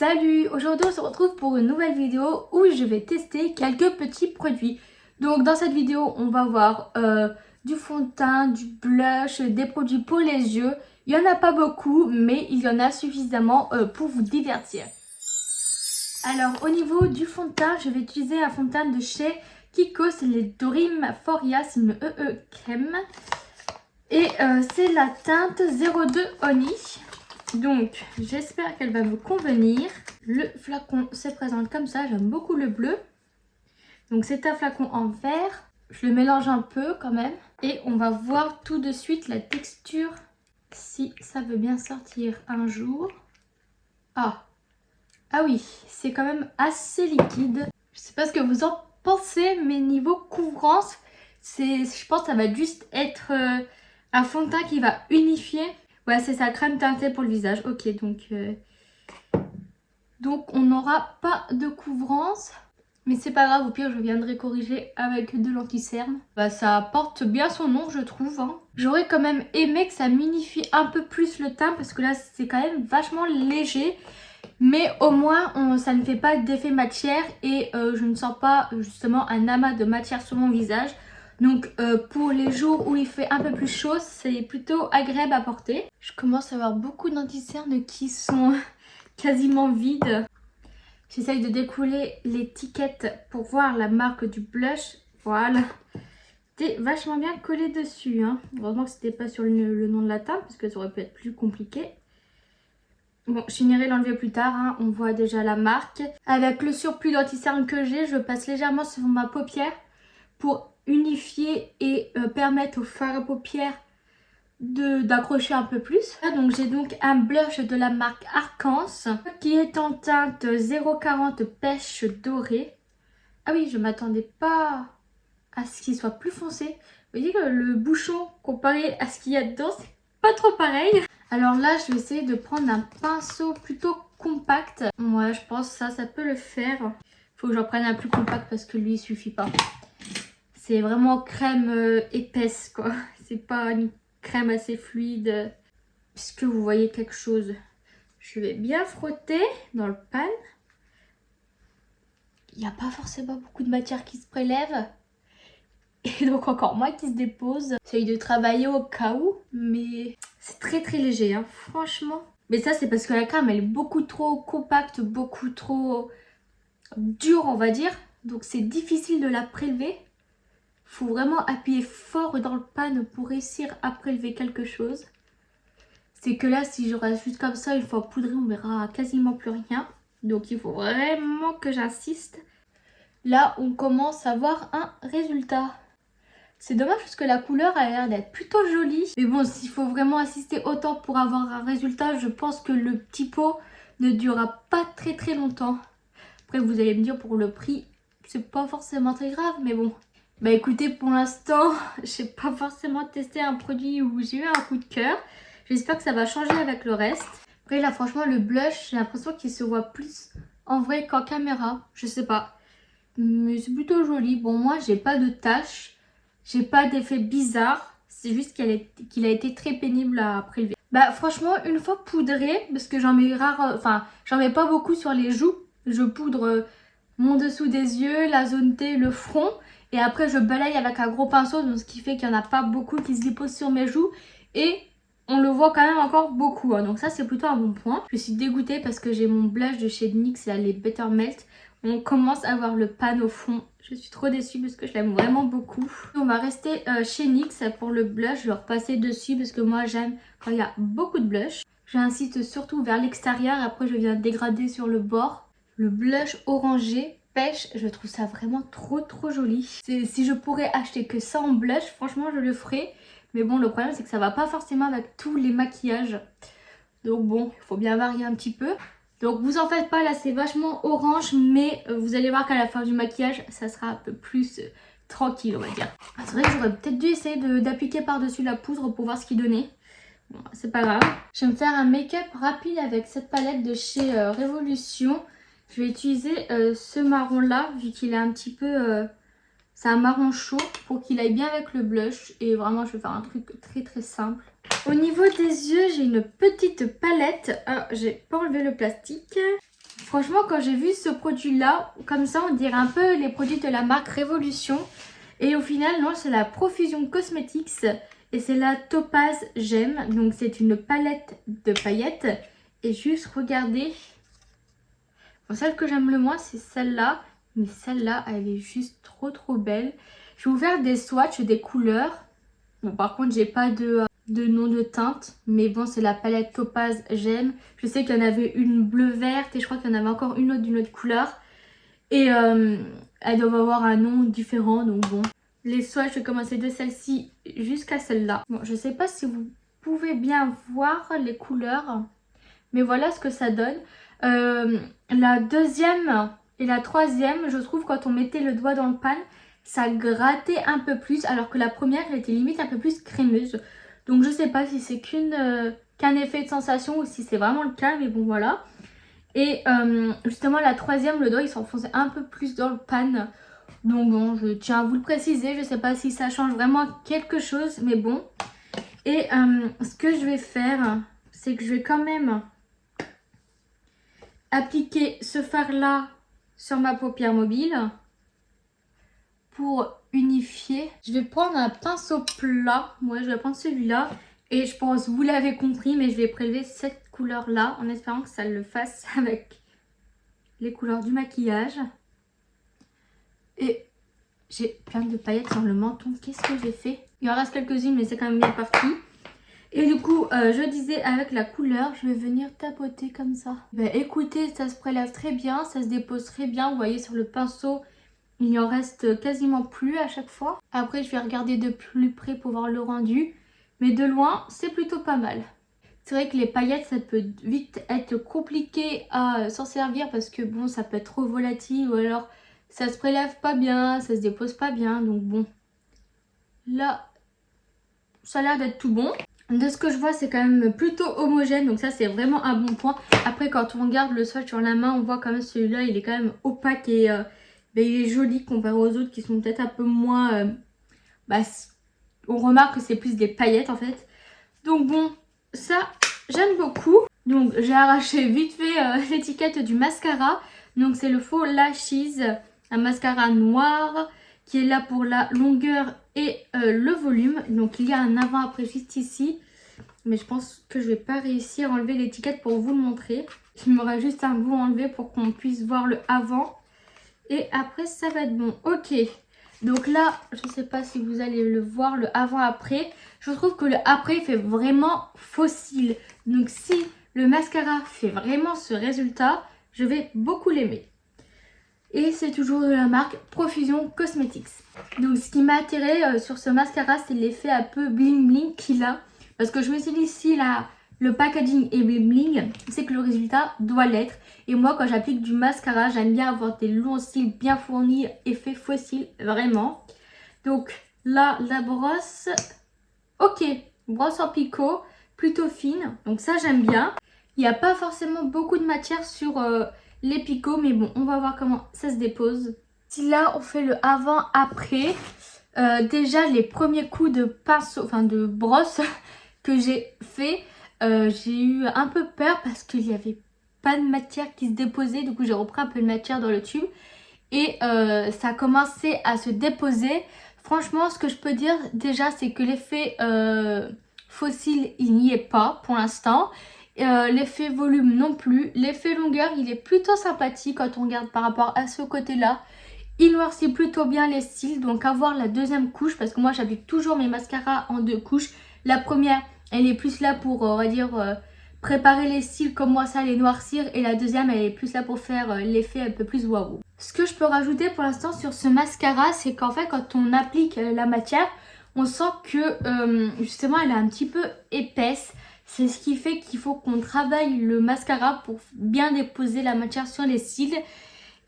Salut! Aujourd'hui on se retrouve pour une nouvelle vidéo où je vais tester quelques petits produits. Donc dans cette vidéo on va voir du fond de teint, du blush, des produits pour les yeux. Il n'y en a pas beaucoup mais il y en a suffisamment pour vous divertir. Alors au niveau du fond de teint, je vais utiliser un fond de teint de chez Kiko, c'est les Dream Foria, c'est une crème. Et c'est la teinte 02 Honey. Donc j'espère qu'elle va me convenir. Le flacon se présente comme ça, j'aime beaucoup le bleu. Donc c'est un flacon en verre. Je le mélange un peu quand même. Et on va voir tout de suite la texture, si ça veut bien sortir un jour. Ah oui, c'est quand même assez liquide. Je sais pas ce que vous en pensez, mais niveau couvrance, je pense que ça va juste être un fond de teint qui va unifier. Ouais, c'est sa crème teintée pour le visage. Ok, donc on n'aura pas de couvrance. Mais c'est pas grave, au pire je viendrai corriger avec de l'anti-cerne. Bah ça porte bien son nom je trouve. Hein. J'aurais quand même aimé que ça m'unifie un peu plus le teint parce que là c'est quand même vachement léger. Mais au moins ça ne fait pas d'effet matière et je ne sens pas justement un amas de matière sur mon visage. Donc pour les jours où il fait un peu plus chaud, c'est plutôt agréable à porter. Je commence à avoir beaucoup d'anti-cernes qui sont quasiment vides. J'essaye de découler l'étiquette pour voir la marque du blush. Voilà. C'était vachement bien collé dessus. Hein. Heureusement que c'était pas sur le nom de la teinte parce que ça aurait pu être plus compliqué. Bon, je finirai l'enlever plus tard, hein. On voit déjà la marque. Avec le surplus d'anti-cerne que j'ai, je passe légèrement sur ma paupière pour unifier et permettre au fard à paupières d'accrocher un peu plus. Donc j'ai donc un blush de la marque Arcance qui est en teinte 040 pêche dorée. Ah oui, je m'attendais pas à ce qu'il soit plus foncé. Vous voyez que le bouchon comparé à ce qu'il y a dedans, c'est pas trop pareil. Alors là, je vais essayer de prendre un pinceau plutôt compact. Ouais, je pense que ça peut le faire. Faut que j'en prenne un plus compact parce que lui, il suffit pas. C'est vraiment crème épaisse, quoi. C'est pas une crème assez fluide. Est-ce que vous voyez quelque chose? Je vais bien frotter dans le pan. Il n'y a pas forcément beaucoup de matière qui se prélève. Et donc encore moins qui se dépose. J'essaye de travailler au cas où, mais c'est très très léger, hein, franchement. Mais ça c'est parce que la crème elle est beaucoup trop compacte, beaucoup trop dure on va dire. Donc c'est difficile de la prélever. Faut vraiment appuyer fort dans le pan pour réussir à prélever quelque chose. C'est que là, si je reste juste comme ça, une fois poudré, on verra quasiment plus rien. Donc il faut vraiment que j'insiste. Là, on commence à voir un résultat. C'est dommage parce que la couleur a l'air d'être plutôt jolie. Mais bon, s'il faut vraiment insister autant pour avoir un résultat, je pense que le petit pot ne durera pas très très longtemps. Après, vous allez me dire pour le prix, c'est pas forcément très grave, mais bon. Bah écoutez, pour l'instant, j'ai pas forcément testé un produit où j'ai eu un coup de cœur. J'espère que ça va changer avec le reste. Après là, franchement, le blush, j'ai l'impression qu'il se voit plus en vrai qu'en caméra. Je sais pas. Mais c'est plutôt joli. Bon, moi, j'ai pas de taches. J'ai pas d'effet bizarre. C'est juste qu'il a été très pénible à prélever. Bah franchement, une fois poudré, parce que j'en mets j'en mets pas beaucoup sur les joues. Je poudre mon dessous des yeux, la zone T, le front. Et après, je balaye avec un gros pinceau, donc ce qui fait qu'il n'y en a pas beaucoup qui se déposent sur mes joues. Et on le voit quand même encore beaucoup. Hein. Donc ça, c'est plutôt un bon point. Je suis dégoûtée parce que j'ai mon blush de chez NYX, là, les Better Melt. On commence à voir le pan au fond. Je suis trop déçue parce que je l'aime vraiment beaucoup. On va rester chez NYX pour le blush. Je vais repasser dessus parce que moi, j'aime quand il y a beaucoup de blush. J'incite surtout vers l'extérieur. Après, je viens dégrader sur le bord. Le blush orangé. Pêche, je trouve ça vraiment trop joli. Si je pourrais acheter que ça en blush, franchement je le ferais. Mais bon, le problème c'est que ça va pas forcément avec tous les maquillages. Donc bon, il faut bien varier un petit peu. Donc vous en faites pas, là c'est vachement orange. Mais vous allez voir qu'à la fin du maquillage, ça sera un peu plus tranquille on va dire. C'est vrai que j'aurais peut-être dû essayer d'appliquer par-dessus la poudre pour voir ce qu'il donnait. Bon, c'est pas grave. Je vais me faire un make-up rapide avec cette palette de chez Révolution. Je vais utiliser ce marron là vu qu'il est un petit peu... c'est un marron chaud pour qu'il aille bien avec le blush. Et vraiment je vais faire un truc très simple. Au niveau des yeux j'ai une petite palette. Ah, j'ai pas enlevé le plastique. Franchement, quand j'ai vu ce produit-là, comme ça, on dirait un peu les produits de la marque Révolution. Et au final, non, c'est la Profusion Cosmetics. Et c'est la Topaz Gemme. Donc, c'est une palette de paillettes. Et juste, regardez. Bon, celle que j'aime le moins, c'est celle-là. Mais celle-là, elle est juste trop belle. Je vais vous faire des swatchs, des couleurs. Bon, par contre, j'ai pas de nom de teinte. Mais bon, c'est la palette Topaz Gemme. Je sais qu'il y en avait une bleu verte et je crois qu'il y en avait encore une autre d'une autre couleur. Et elles doivent avoir un nom différent, donc bon. Les swatchs, je vais commencer de celle-ci jusqu'à celle-là. Bon, je sais pas si vous pouvez bien voir les couleurs. Mais voilà ce que ça donne. La deuxième et la troisième, je trouve quand on mettait le doigt dans le pan, ça grattait un peu plus. Alors que la première, elle était limite un peu plus crémeuse. Donc je sais pas si c'est qu'un effet de sensation ou si c'est vraiment le cas. Mais bon voilà. Et justement la troisième, le doigt il s'enfonçait un peu plus dans le pan. Donc bon, je tiens à vous le préciser. Je sais pas si ça change vraiment quelque chose. Mais bon. Et ce que je vais faire, c'est que je vais quand même appliquer ce fard là sur ma paupière mobile pour unifier. Je vais prendre un pinceau plat. Ouais, je vais prendre celui-là. Et je pense, vous l'avez compris, mais je vais prélever cette couleur là en espérant que ça le fasse avec les couleurs du maquillage. Et j'ai plein de paillettes sur le menton. Qu'est-ce que j'ai fait? Il en reste quelques-unes, mais c'est quand même bien parti. Et du coup, je disais avec la couleur, je vais venir tapoter comme ça. Ben, écoutez, ça se prélève très bien, ça se dépose très bien. Vous voyez sur le pinceau, il n'y en reste quasiment plus à chaque fois. Après, je vais regarder de plus près pour voir le rendu. Mais de loin, c'est plutôt pas mal. C'est vrai que les paillettes, ça peut vite être compliqué à s'en servir parce que bon, ça peut être trop volatile ou alors ça se prélève pas bien, ça se dépose pas bien. Donc bon, là, ça a l'air d'être tout bon. De ce que je vois, c'est quand même plutôt homogène, donc ça c'est vraiment un bon point. Après, quand on regarde le swatch sur la main, on voit quand même celui-là, il est quand même opaque et ben, il est joli comparé aux autres qui sont peut-être un peu moins... on remarque que c'est plus des paillettes en fait. Donc bon, ça j'aime beaucoup. Donc j'ai arraché vite fait l'étiquette du mascara. Donc c'est le faux Lashes, un mascara noir qui est là pour la longueur et le volume. Donc il y a un avant-après juste ici. Mais je pense que je vais pas réussir à enlever l'étiquette pour vous le montrer. Il m'aura juste un bout enlevé pour qu'on puisse voir le avant. Et après ça va être bon. Ok. Donc là, je sais pas si vous allez le voir, le avant-après. Je trouve que le après fait vraiment fossile. Donc si le mascara fait vraiment ce résultat, je vais beaucoup l'aimer. Et c'est toujours de la marque Profusion Cosmetics. Donc ce qui m'a attiré sur ce mascara, c'est l'effet un peu bling bling qu'il a. Parce que je me suis dit, si le packaging est bling bling, c'est que le résultat doit l'être. Et moi, quand j'applique du mascara, j'aime bien avoir des longs cils bien fournis, effet fossile, vraiment. Donc là, la brosse, ok, brosse en picot, plutôt fine. Donc ça, j'aime bien. Il n'y a pas forcément beaucoup de matière sur les picots, mais bon, on va voir comment ça se dépose. Si là, on fait le avant-après, déjà les premiers coups de pinceau, enfin de brosse que j'ai fait, j'ai eu un peu peur parce qu'il n'y avait pas de matière qui se déposait. Du coup, j'ai repris un peu de matière dans le tube et ça a commencé à se déposer. Franchement, ce que je peux dire déjà, c'est que l'effet fossile, il n'y est pas pour l'instant. L'effet volume non plus. L'effet longueur, il est plutôt sympathique quand on regarde par rapport à ce côté-là. Il noircit plutôt bien les cils, donc avoir la deuxième couche, parce que moi j'applique toujours mes mascaras en deux couches. La première, elle est plus là pour, on va dire, préparer les cils comme moi ça, les noircir. Et la deuxième, elle est plus là pour faire l'effet un peu plus waouh. Ce que je peux rajouter pour l'instant sur ce mascara, c'est qu'en fait quand on applique la matière, on sent que justement elle est un petit peu épaisse. C'est ce qui fait qu'il faut qu'on travaille le mascara pour bien déposer la matière sur les cils.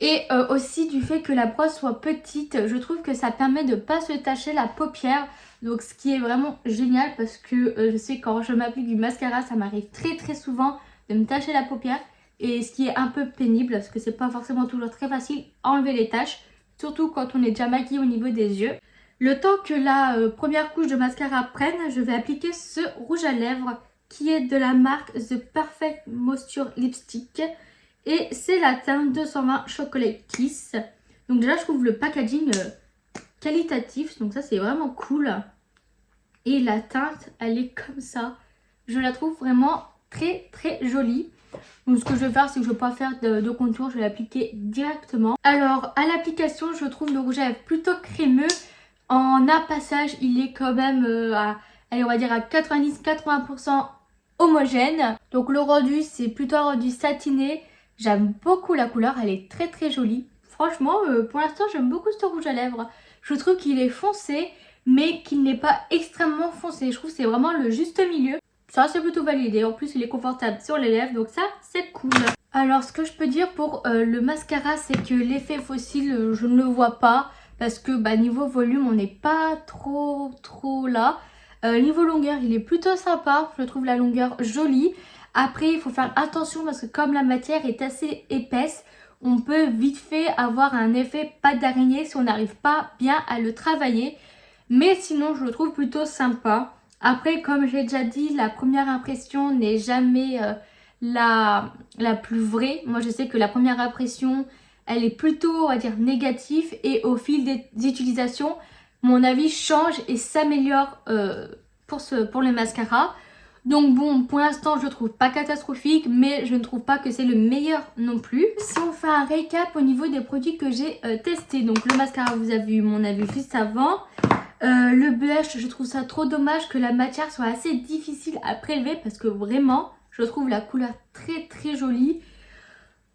Et aussi du fait que la brosse soit petite, je trouve que ça permet de ne pas se tacher la paupière. Donc ce qui est vraiment génial parce que je sais quand je m'applique du mascara, ça m'arrive très souvent de me tacher la paupière. Et ce qui est un peu pénible parce que c'est pas forcément toujours très facile à enlever les taches. Surtout quand on est déjà maquillé au niveau des yeux. Le temps que la première couche de mascara prenne, je vais appliquer ce rouge à lèvres qui est de la marque The Perfect Moisture Lipstick. Et c'est la teinte 220 Chocolate Kiss. Donc déjà je trouve le packaging qualitatif, donc ça c'est vraiment cool. Et la teinte elle est comme ça. Je la trouve vraiment très très jolie. Donc ce que je vais faire c'est que je ne vais pas faire de contour, je vais l'appliquer directement. Alors à l'application je trouve le rouge à lèvres plutôt crémeux. En un passage il est quand même allez, on va dire à 90-80% homogène. Donc le rendu c'est plutôt un rendu satiné. J'aime beaucoup la couleur, elle est très très jolie. Franchement pour l'instant j'aime beaucoup ce rouge à lèvres. Je trouve qu'il est foncé mais qu'il n'est pas extrêmement foncé. Je trouve que c'est vraiment le juste milieu. Ça c'est plutôt validé, en plus il est confortable sur les lèvres, donc ça c'est cool. Alors ce que je peux dire pour le mascara, c'est que l'effet fossile je ne le vois pas. Parce que niveau volume on n'est pas trop là. Niveau longueur il est plutôt sympa, je trouve la longueur jolie. Après il faut faire attention parce que comme la matière est assez épaisse, on peut vite fait avoir un effet pâte d'araignée si on n'arrive pas bien à le travailler. Mais sinon je le trouve plutôt sympa. Après comme j'ai déjà dit, la première impression n'est jamais la plus vraie. Moi je sais que la première impression elle est plutôt on va dire négative et au fil des utilisations mon avis change et s'améliore pour le mascara. Donc bon pour l'instant je le trouve pas catastrophique mais je ne trouve pas que c'est le meilleur non plus. Si on fait un récap au niveau des produits que j'ai testés, donc le mascara vous avez eu mon avis juste avant. Le blush, je trouve ça trop dommage que la matière soit assez difficile à prélever parce que vraiment, je trouve la couleur très très jolie.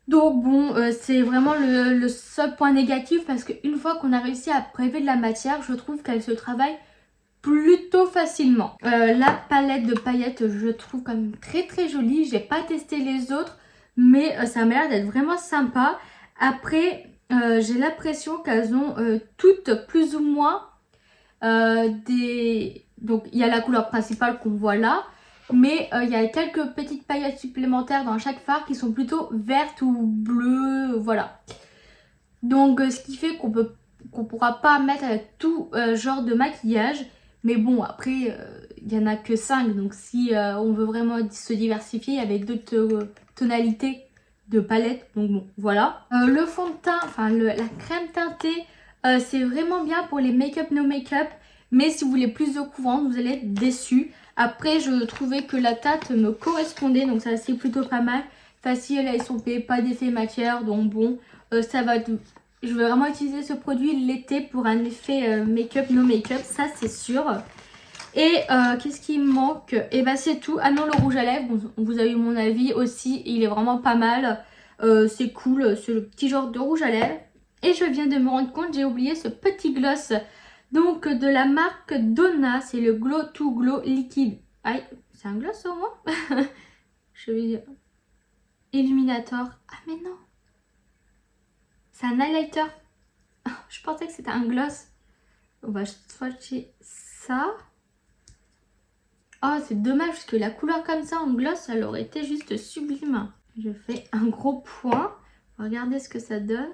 Donc bon, c'est vraiment le seul point négatif parce qu'une fois qu'on a réussi à prélever de la matière, je trouve qu'elle se travaille plutôt facilement. La palette de paillettes, je trouve quand même très très jolie. J'ai pas testé les autres, mais ça m'a l'air d'être vraiment sympa. Après, j'ai l'impression qu'elles ont toutes plus ou moins donc il y a la couleur principale qu'on voit là, mais il y a quelques petites paillettes supplémentaires dans chaque fard qui sont plutôt vertes ou bleues, voilà. Donc ce qui fait qu'on pourra pas mettre avec tout genre de maquillage. Mais bon après il y en a que 5, donc si on veut vraiment se diversifier avec d'autres tonalités de palette, donc bon voilà. Le fond de teint, enfin la crème teintée, c'est vraiment bien pour les make-up no make-up, mais si vous voulez plus de couvrance vous allez être déçus. Après je trouvais que la teinte me correspondait, donc ça c'est plutôt pas mal. Facile à estomper, pas d'effet matière, donc bon ça va être... Je vais vraiment utiliser ce produit l'été pour un effet make-up no make-up, ça c'est sûr. Et qu'est-ce qui me manque? Et bah c'est tout. Ah non, le rouge à lèvres, bon, vous avez eu mon avis aussi, il est vraiment pas mal. C'est cool, c'est le petit genre de rouge à lèvres. Et je viens de me rendre compte, j'ai oublié ce petit gloss. Donc de la marque Donna, c'est le Glow to Glow liquide. Aïe, c'est un gloss au moins. Je vais dire Illuminator. Ah mais non, c'est un highlighter. Oh, je pensais que c'était un gloss. On va swatcher ça. Oh c'est dommage parce que la couleur comme ça en gloss, elle aurait été juste sublime. Je fais un gros point. Regardez ce que ça donne.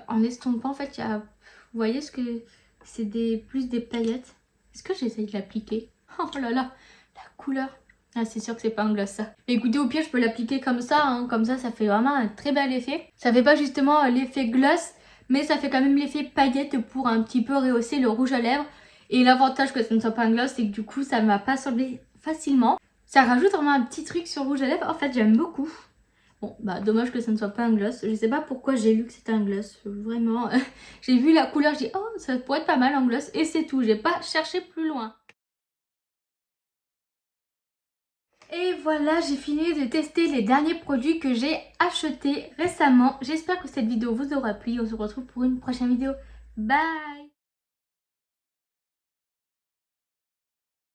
En estompant en fait, il y a... vous voyez ce que c'est plus des paillettes. Est-ce que j'essaye de l'appliquer? Oh là là, la couleur. Ah c'est sûr que c'est pas un gloss ça. Mais écoutez au pire je peux l'appliquer comme ça, hein. Comme ça fait vraiment un très bel effet. Ça fait pas justement l'effet gloss, mais ça fait quand même l'effet paillette pour un petit peu rehausser le rouge à lèvres. Et l'avantage que ce ne soit pas un gloss, c'est que du coup ça m'a pas semblé facilement. Ça rajoute vraiment un petit truc sur le rouge à lèvres. En fait j'aime beaucoup. Bon bah dommage que ça ne soit pas un gloss. Je sais pas pourquoi j'ai lu que c'était un gloss. Vraiment. J'ai vu la couleur, j'ai dit oh ça pourrait être pas mal en gloss. Et c'est tout. J'ai pas cherché plus loin. Et voilà, j'ai fini de tester les derniers produits que j'ai achetés récemment. J'espère que cette vidéo vous aura plu. On se retrouve pour une prochaine vidéo. Bye!